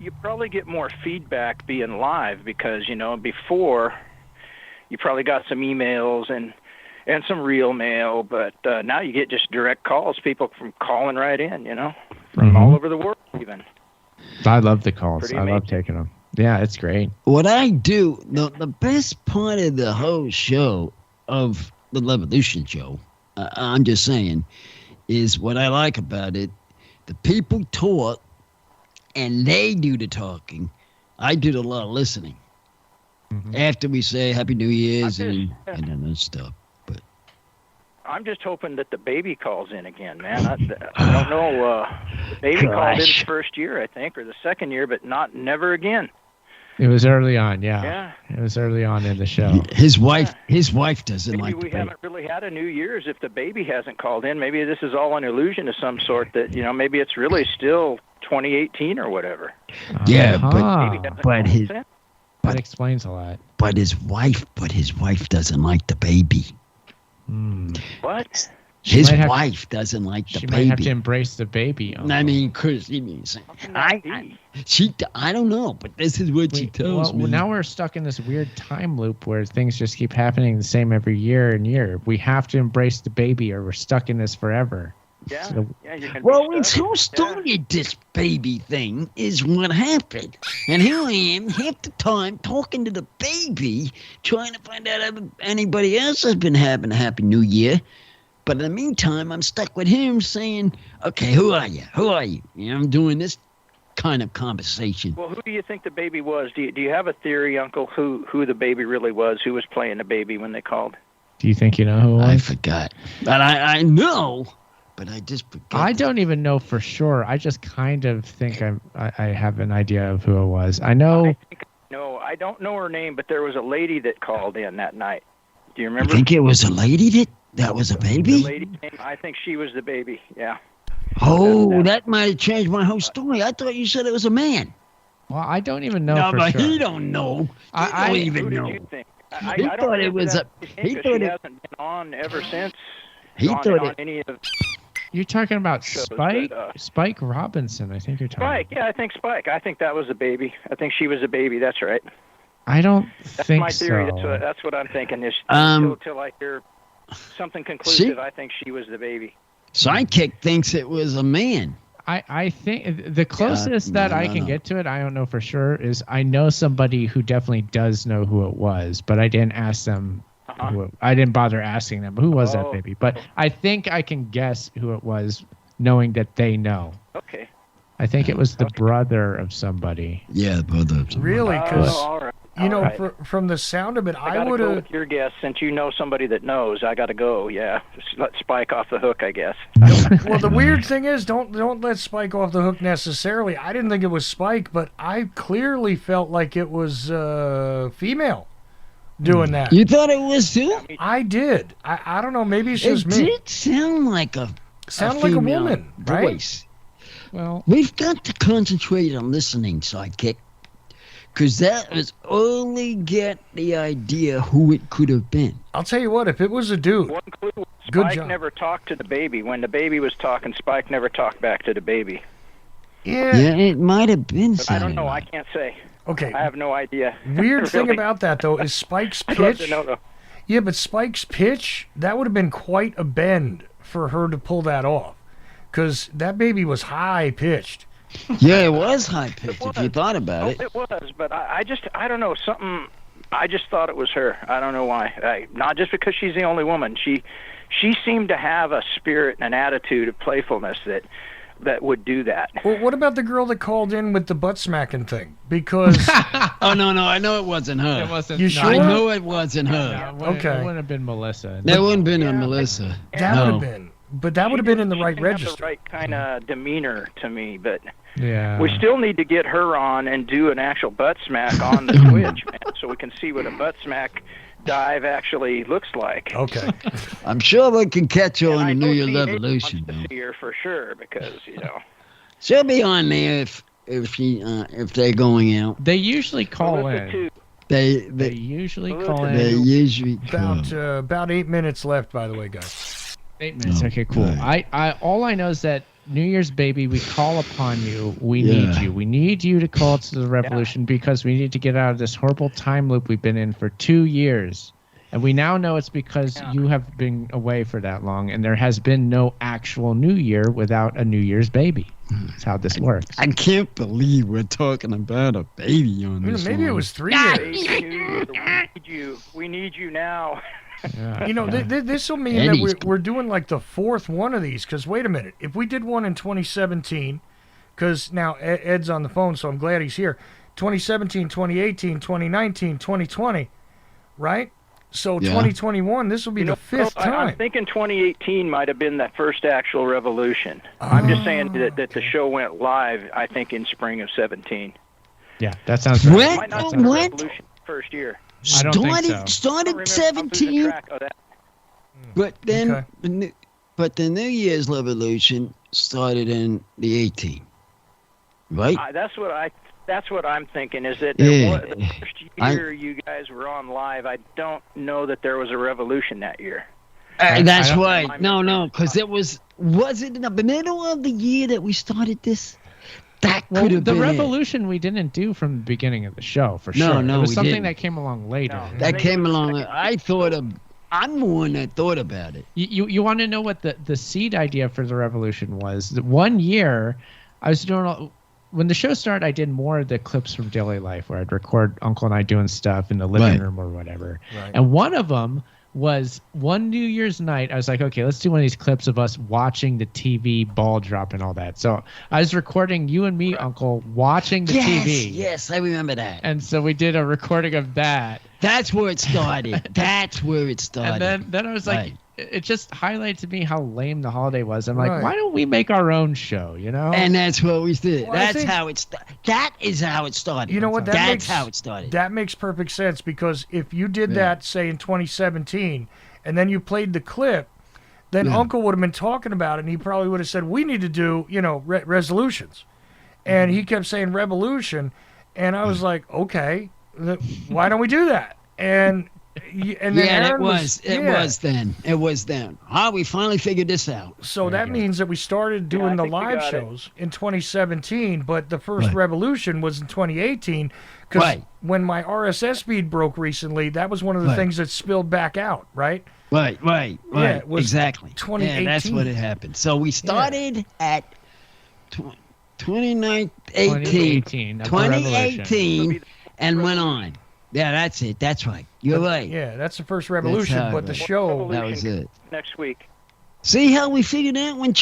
you probably get more feedback being live because, before you probably got some emails and some real mail, but now you get just direct calls, people from calling right in, from all over the world even. I love the calls. Pretty I love amazing. taking them. Yeah, it's great. What I do, the best part of the whole show, of the Revolution show, I'm just saying, is what I like about it. The people talk, and they do the talking. I do a lot of listening. After we say Happy New Year's and that stuff. I'm just hoping that the baby calls in again, man. I don't know. The baby called in Gosh. the first year, I think, or the second year, but never again. It was early on, yeah. Yeah. It was early on in the show. His wife doesn't Maybe like we the baby. haven't really had a New Year's if the baby hasn't called in. Maybe this is all an illusion of some sort that, maybe it's really still 2018 or whatever. Yeah, but- Uh-huh. Maybe hasn't but called his- in. That explains a lot. But his wife doesn't like the baby. What? His might have- wife doesn't like the She might have to baby. embrace the baby. I Uncle. mean, cause I don't know, but this is what she tells me. Now we're stuck in this weird time loop where things just keep happening the same every year and year. We have to embrace the baby or we're stuck in this forever. Yeah, So- yeah, you can. Well, be it's stuck. who started this baby thing is what happened. And here I am half the time talking to the baby, trying to find out if anybody else has been having a Happy New Year. But in the meantime, I'm stuck with him saying, okay, who are you? Who are you? You know, I'm doing this kind of conversation. Well, who do you think the baby was? Do you have a theory, Uncle, who the baby really was? Who was playing the baby when they called? Do you think you know who it I was? forgot. But I know, but I just forgot. I don't even know for sure. I just kind of think I have an idea of who it was. I know. No, I don't know her name, but there was a lady that called in that night. Do you You remember? think it was a lady that was a The baby? lady name, I think she was the baby. Yeah. Oh, that might have changed my whole story. I thought you said it was a man. Well, I don't even know No, for but sure. he don't know. He I- don't Who even did know. you think? He I don't thought it remember was that a- because he she thought it- hasn't been on ever since. He on, thought on it. any of You're talking about Shows, Spike? but, Spike Robinson, I think you're talking Spike. Yeah, I think Spike. I think that was a baby. I think she was a baby. That's right. I don't That's think my theory. so. That's what I'm thinking. Is until I hear something conclusive, I think she was the baby. Sidekick thinks it was a man. I think the closest that I can no. get to it, I don't know for sure, is I know somebody who definitely does know who it was, but I didn't ask them. I didn't bother asking them who was that baby. But I think I can guess who it was, knowing that they know. Okay. I think it was the brother of somebody. Yeah, brother. Really? Because, all right. you know, All right. from the sound of it, I I gotta would go have. with your guess since you know somebody that knows. I gotta go. Yeah, just let Spike off the hook, I guess. Well, the weird thing is, don't let Spike off the hook necessarily. I didn't think it was Spike, but I clearly felt like it was female doing that. You thought it was too? I did. I don't know. Maybe it's It just me. did sound like a Sounded like a female woman, right? voice. Well, We've got to concentrate on listening, Sidekick, because that was only get the idea who it could have been. I'll tell you what. If it was a dude, One clue: Good Spike job. never talked to the baby. When the baby was talking, Spike never talked back to the baby. Yeah, it might have been. But I don't know. I something. can't say. okay. I have no idea. Weird thing Really. about that though is Spike's I'd love to pitch. know, though. Yeah, but Spike's pitch, that would have been quite a bend for her to pull that off. Because that baby was high pitched. Yeah, it was high pitched if you thought about Oh, it. it was, but I don't know, something, I just thought it was her. I don't know why. Not just because she's the only woman. She seemed to have a spirit and an attitude of playfulness that would do that. Well, what about the girl that called in with the butt smacking thing? Because Oh no, I know it wasn't her. it wasn't. You no, sure? I Sure? know it wasn't no, her. it wouldn't- Okay. It wouldn't have been Melissa. That wouldn't been Yeah, a Melissa. that No. would have been. But that would have been in the She right didn't have register. the right kind of demeanor to me, but Yeah. we still need to get her on and do an actual butt smack on the Twitch, man, so we can see what a butt smack dive actually looks like. Okay. I'm sure we can catch her And on I the know New Year's T.H. Revolution, wants though. to see her for sure because She'll be on there if they're going out. They usually call Melissa in. too. They They usually Melissa call they in. usually come. About 8 minutes left, by the way, guys. 8 minutes. Oh, Okay, cool. right. All I know is that New Year's baby, we call upon you. We need Yeah. you. We need you to call to the revolution because we need to get out of this horrible time loop we've been in for 2 years. And we now know it's because you have been away for that long, and there has been no actual New Year without a New Year's baby. That's how this works. I can't believe we're talking about a baby on this. Maybe it one. was 3 years. We need you now. Yeah. You know, this will mean Eddie's that we're doing like the fourth one of these. Because wait a minute, if we did one in 2017, because now Ed's on the phone, so I'm glad he's here. 2017, 2018, 2019, 2020, right? So Yeah. 2021, this will be the fifth time. I'm thinking 2018 might have been that first actual revolution. I'm just saying that the show went live, I think, in spring of 17. Yeah, that sounds right. It might not have been the What? revolution first year. I don't think so. I don't Started remember. I'm losing 17, track of that. but then Okay. the New Year's Revolution started in the 18, right? That's what I'm thinking. Is that Yeah. the first year you guys were on live? I don't know that there was a revolution that year. That's I don't- right. No, because it was it in the middle of the year that we started this? That Well, could have the been it. revolution we didn't do from the beginning of the show, for No, sure. no, it was we something didn't. that came along later. No. That Maybe came it was along. second I thought of I'm the one that thought about it. You want to know what the seed idea for the revolution was? That one year, I was doing when the show started. I did more of the clips from daily life where I'd record Uncle and I doing stuff in the living room or whatever. Right. And one of them was one New Year's night. I was like, okay, let's do one of these clips of us watching the TV ball drop and all that. So I was recording you and me, Uncle, watching the TV. Yes, I remember that. And so we did a recording of that. That's where it started. That's where it started. And then I was like, it just highlighted to me how lame the holiday was. I'm like, Right. why don't we make our own show, you know? And that's what we did. Well, That's how it started. That is how it started. You know what? That's how it started. That makes perfect sense because if you did that, say, in 2017, and then you played the clip, then Uncle would have been talking about it, and he probably would have said, we need to do, resolutions. And he kept saying revolution, and I was like, okay, why don't we do that? And then Aaron It was then. We finally figured this out. So that means that we started doing the live shows in 2017, but the first revolution was in 2018 because when my RSS feed broke recently, that was one of the things that spilled back out, right? Right. Yeah, it was exactly. 2018. Yeah, that's what it happened. So we started at 2018 and went on. Yeah, that's it. That's right. You're right. Yeah, that's the first revolution, but the show... That was it. Next week. See how we figured out when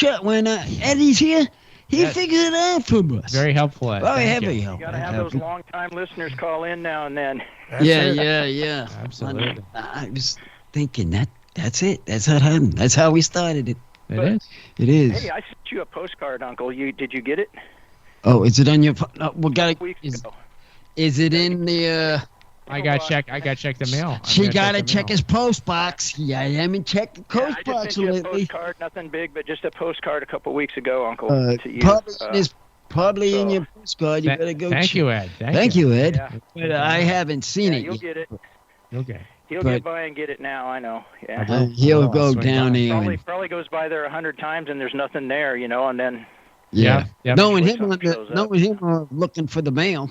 Eddie's here? He figured it out for us. Very helpful, Ed. Very Thank heavy you. help. You got to have those long-time listeners call in now and then. Yeah. Absolutely. I was thinking that's it. That's how it happened. That's how we started it. It is. Hey, I sent you a postcard, Uncle. Did you get it? Oh, is it on your? We got Weeks ago. Is it in the? I got to check the mail. She got to check his post box. Yeah, I haven't checked the post I box just sent you a lately. postcard, nothing big, but just a postcard a couple weeks ago, Uncle, to you. Probably in your postcard. You better go. Thank check. you, Ed. Thank you, Ed. Yeah. But I haven't seen it. You'll yet. get it. Okay. He'll get by and get it now. I know. Yeah. He'll go down there. Probably goes by there 100 times and there's nothing there, and then. Yeah. Yep. Knowing him looking for the mail.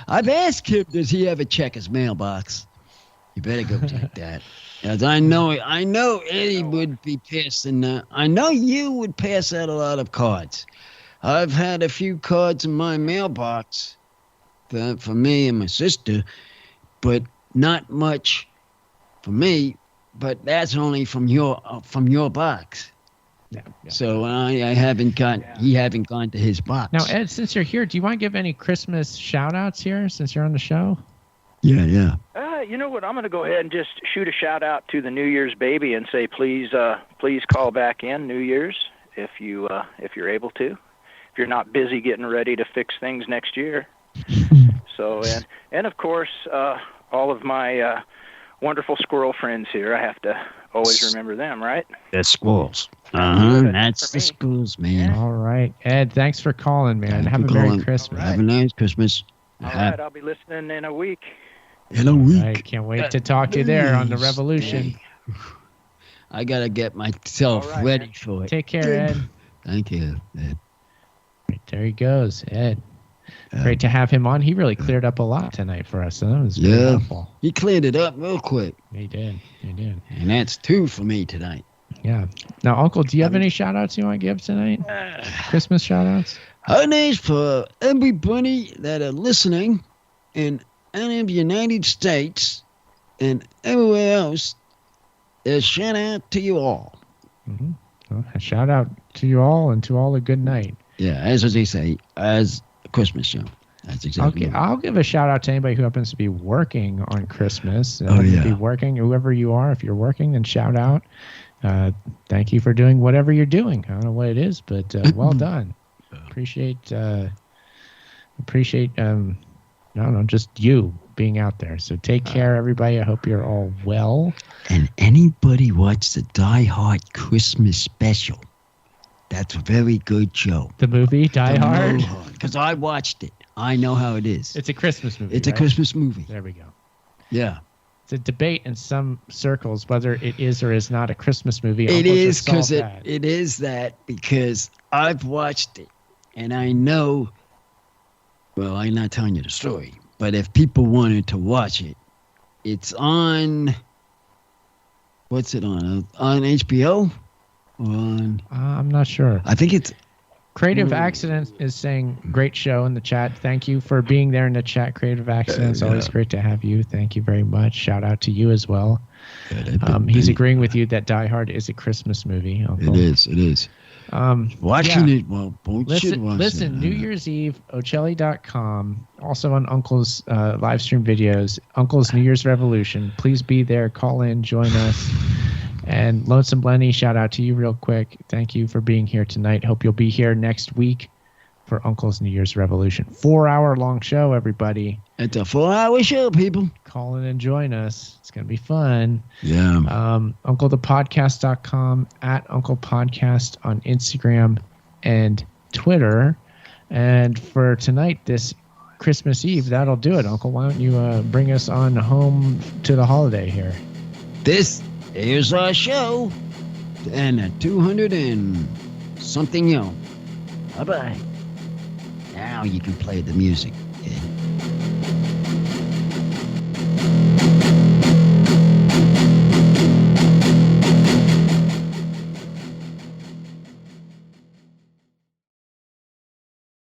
I've asked him, does he ever check his mailbox? You better go check that. As I know Eddie would be passing. I know you would pass out a lot of cards. I've had a few cards in my mailbox for me and my sister, but not much for me. But that's only from your box. Yeah. So I haven't gone. He haven't gone to his box. Now, Ed, since you're here, do you want to give any Christmas shout-outs here since you're on the show? Yeah. You know what? I'm going to go ahead and just shoot a shout out to the New Year's baby and say, please call back in New Year's if you're able to. If you're not busy getting ready to fix things next year. So and of course all of my wonderful squirrel friends here. I have to always remember them, right? The squirrels. That's the squirrels, man. All right, Ed. Thanks for calling, man. Have a Merry Christmas. Have a nice Christmas. All right, I'll be listening in a week. I can't wait to talk to you there on the Revolution. I gotta get myself ready for it. Take care, Ed. Thank you, Ed. Right, there he goes, Ed. Great to have him on. He really cleared up a lot tonight for us. So that was very helpful. He cleared it up real quick. He did. And that's 2 for me tonight. Yeah. Now, Uncle, do you have any shout-outs you want to give tonight? Christmas shout-outs? Holidays for everybody that are listening in any of the United States and everywhere else. A shout-out to you all. Mm-hmm. Well, a shout-out to you all and to all a good night. Yeah, as they say, as a Christmas show. That's exactly Okay, I'll give a shout-out to anybody who happens to be working on Christmas. Be working, whoever you are. If you're working, then shout out. Thank you for doing whatever you're doing. I don't know what it is, but well done. Appreciate I don't know, just you being out there. So take care, everybody. I hope you're all well. And anybody watch the Die Hard Christmas special? That's a very good show. The movie Die Hard? Because I watched it. I know how it is. It's a Christmas movie. It's a Christmas movie. There we go. Yeah. It's a debate in some circles whether it is or is not a Christmas movie. It is because it is that because I've watched it and I know. Well, I'm not telling you the story, but if people wanted to watch it, it's on What's it on? On HBO? On? I'm not sure. I think it's. Creative Accidents is saying, great show in the chat. Thank you for being there in the chat, Creative Accidents. Always great to have you. Thank you very much. Shout out to you as well. He's agreeing with you that Die Hard is a Christmas movie, Uncle. It is. Watching it, well, listen, New Year's Eve, Ocelli.com, also on Uncle's live stream videos, Uncle's New Year's Revolution. Please be there, call in, join us. And Lonesome Lenny, shout out to you real quick. Thank you for being here tonight. Hope you'll be here next week for Uncle's New Year's Revolution. 4-hour long show, everybody. It's a 4-hour show, people. Call in and join us. It's going to be fun. Yeah. UncleThePodcast.com, at Uncle Podcast on Instagram and Twitter. And for tonight, this Christmas Eve, that'll do it, Uncle. Why don't you bring us on home to the holiday here? This is our show. And 200 and something, Bye-bye. Now you can play the music. Yeah.